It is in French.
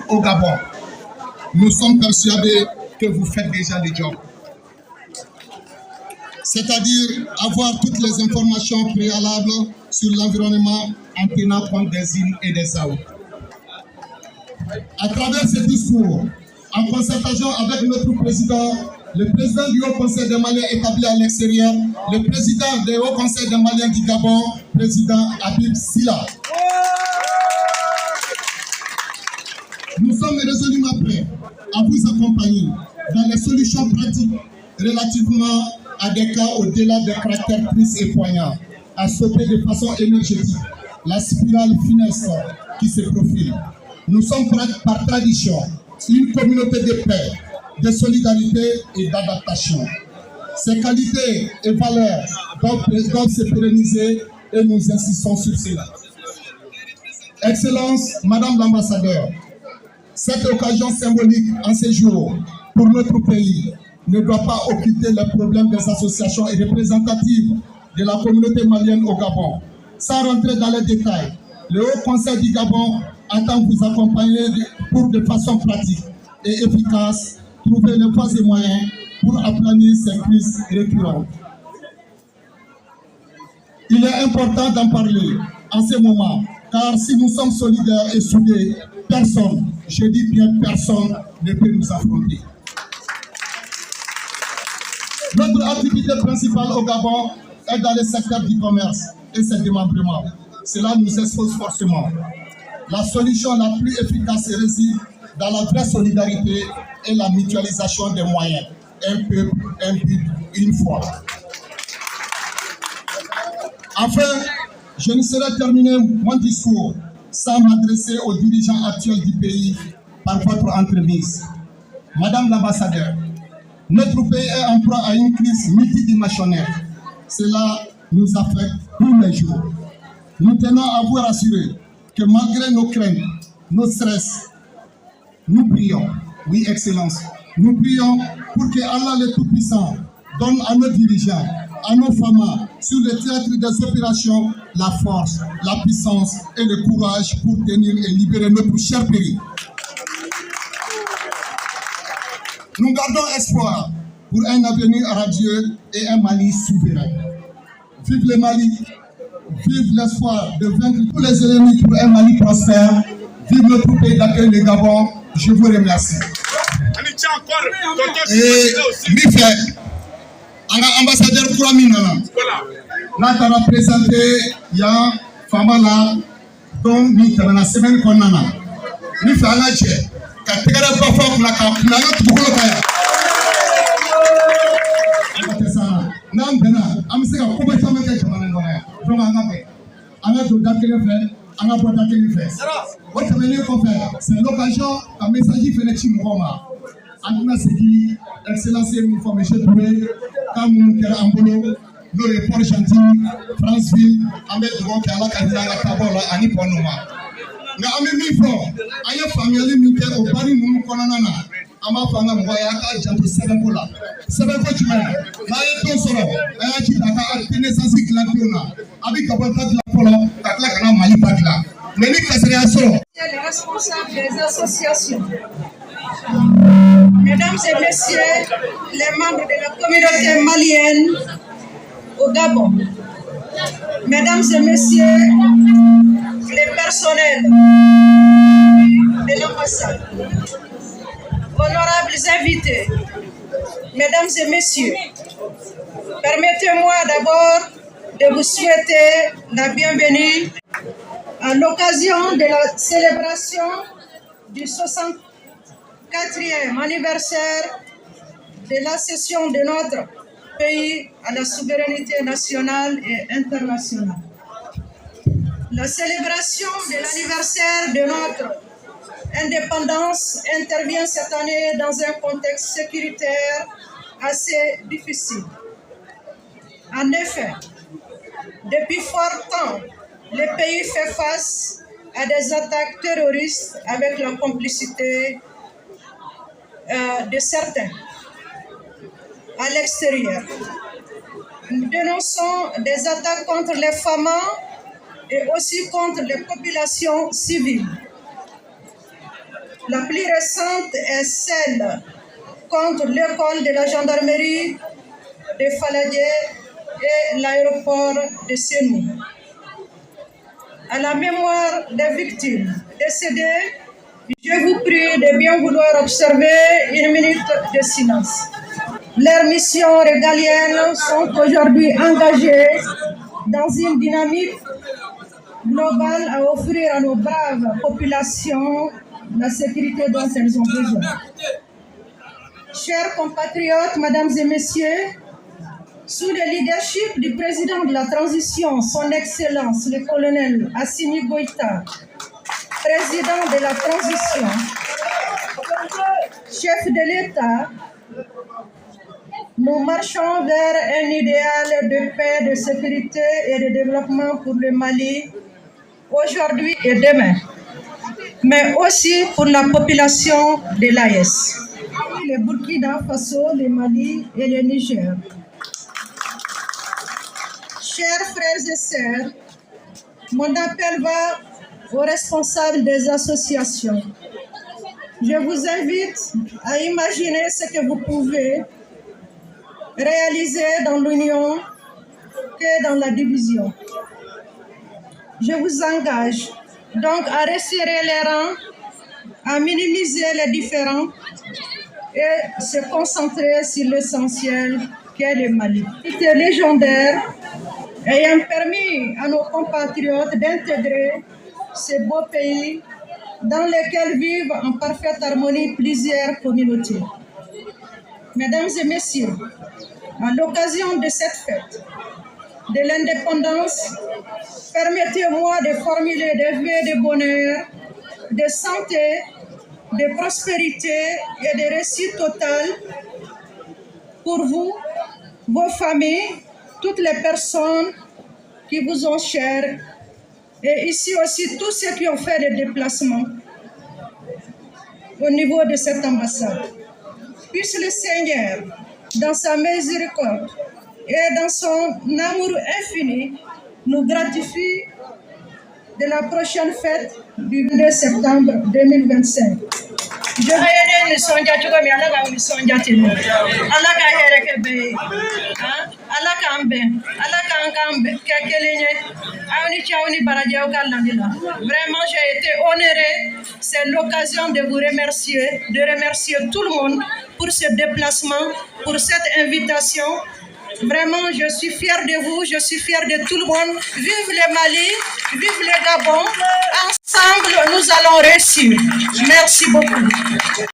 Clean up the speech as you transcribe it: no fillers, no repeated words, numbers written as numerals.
au Gabon. Nous sommes persuadés que vous faites déjà le job. C'est-à-dire avoir toutes les informations préalables sur l'environnement en tenant compte des îles et des AO. À travers ce discours, en concertation avec notre président, le président du Haut Conseil des Maliens établi à l'extérieur, le président du Haut Conseil des Maliens du Gabon, président Habib Silla. Nous sommes résolument prêts à vous accompagner dans les solutions pratiques relativement à des cas au-delà des caractères tristes et poignants, à stopper de façon énergétique la spirale funeste qui se profile. Nous sommes par tradition une communauté de paix, de solidarité et d'adaptation. Ces qualités et valeurs doivent se pérenniser et nous insistons sur cela. Excellence, Madame l'ambassadeur, cette occasion symbolique en ces jours pour notre pays ne doit pas occulter les problèmes des associations représentatives de la communauté malienne au Gabon. Sans rentrer dans les détails, le Haut Conseil du Gabon entend vous accompagner pour de façon pratique et efficace trouver les voies et moyens pour aplanir ces crises récurrentes. Il est important d'en parler en ce moment, car si nous sommes solidaires et soudés, personne, je dis bien personne, ne peut nous affronter. Notre activité principale au Gabon est dans le secteur du commerce et ses démembrements. Cela nous expose forcément. La solution la plus efficace réside dans la vraie solidarité et la mutualisation des moyens. Un peuple, un but, une foi. Enfin, je ne saurais terminer mon discours sans m'adresser aux dirigeants actuels du pays par votre entremise. Madame l'ambassadeur, notre pays est en proie à une crise multidimensionnelle. Cela nous affecte tous les jours. Nous tenons à vous rassurer que malgré nos craintes, nos stress, nous prions, oui Excellence, nous prions pour que Allah le Tout-Puissant donne à nos dirigeants, à nos femmes, sur le théâtre des opérations, la force, la puissance et le courage pour tenir et libérer notre cher pays. Nous gardons espoir pour un avenir radieux et un Mali souverain. Vive le Mali, vive l'espoir de vaincre tous les ennemis pour un Mali prospère. Vive notre pays d'accueil, le Gabon. Je vous remercie. Et Mifé, ambassadeur Kouramina, là tu as représenté Yan Famala, dont nous avons la semaine qu'on a. Mifé, Alaché, Kategara Bafok, la Kapuna, Tukoloka. Nam Bena, I'm saying a couple of times from Angabe. Angabe Dakele, Angabe Dakele. What can you confess? C'est l'occasion à message Fenechim Roma. Anna Seki, Excellence Information Today, Kamukera Ambolo, le report Chantilly, Franceville, Ahmed Drogue, Ala Kadila, Kabola, Aniponoma. Now I'm in me from Aya family meeting or Bari Mukonana. Ama fanga mwaya ka janto sebenkola sebenko chuma na yeto soro aya chitaka artenesasi klantona abi kabata la polo takla kana mali bagla meni kasere soro les responsables des associations, mesdames et messieurs les membres de la communauté malienne au Gabon, mesdames et messieurs les personnels de l'ambassade, honorables invités, mesdames et messieurs, permettez-moi d'abord de vous souhaiter la bienvenue à l'occasion de la célébration du 64e anniversaire de l'accession de notre pays à la souveraineté nationale et internationale. La célébration de l'anniversaire de notre indépendance intervient cette année dans un contexte sécuritaire assez difficile. En effet, depuis fort temps, le pays fait face à des attaques terroristes avec la complicité de certains à l'extérieur. Nous dénonçons des attaques contre les femmes et aussi contre les populations civiles. La plus récente est celle contre l'école de la gendarmerie de Faladje et l'aéroport de Sénou. À la mémoire des victimes décédées, je vous prie de bien vouloir observer une minute de silence. Leurs missions régaliennes sont aujourd'hui engagées dans une dynamique globale à offrir à nos braves populations la sécurité dont elles ont besoin. Chers compatriotes, mesdames et messieurs, sous le leadership du président de la transition, son Excellence le colonel Assimi Goïta, président de la transition, chef de l'État, nous marchons vers un idéal de paix, de sécurité et de développement pour le Mali, aujourd'hui et demain, mais aussi pour la population de l'AES, le Burkina Faso, le Mali et le Niger. Chers frères et sœurs, mon appel va aux responsables des associations. Je vous invite à imaginer ce que vous pouvez réaliser dans l'union que dans la division. Je vous engage donc à resserrer les rangs, à minimiser les différends et se concentrer sur l'essentiel qu'est le Mali. C'était légendaire ayant permis à nos compatriotes d'intégrer ces beaux pays dans lesquels vivent en parfaite harmonie plusieurs communautés. Mesdames et messieurs, à l'occasion de cette fête de l'indépendance, permettez-moi de formuler des vœux de bonheur, de santé, de prospérité et de réussite totale pour vous, vos familles, toutes les personnes qui vous ont chères, et ici aussi tous ceux qui ont fait des déplacements au niveau de cette ambassade. Puisse le Seigneur, dans sa miséricorde et dans son amour infini, nous gratifie de la prochaine fête du 2 septembre 2025. Je Vraiment, j'ai été honorée. C'est l'occasion de vous remercier, de remercier tout le monde pour ce déplacement, pour cette invitation. Vraiment, je suis fière de vous, je suis fière de tout le monde. Vive le Mali, vive le Gabon. Ensemble, nous allons réussir. Merci beaucoup.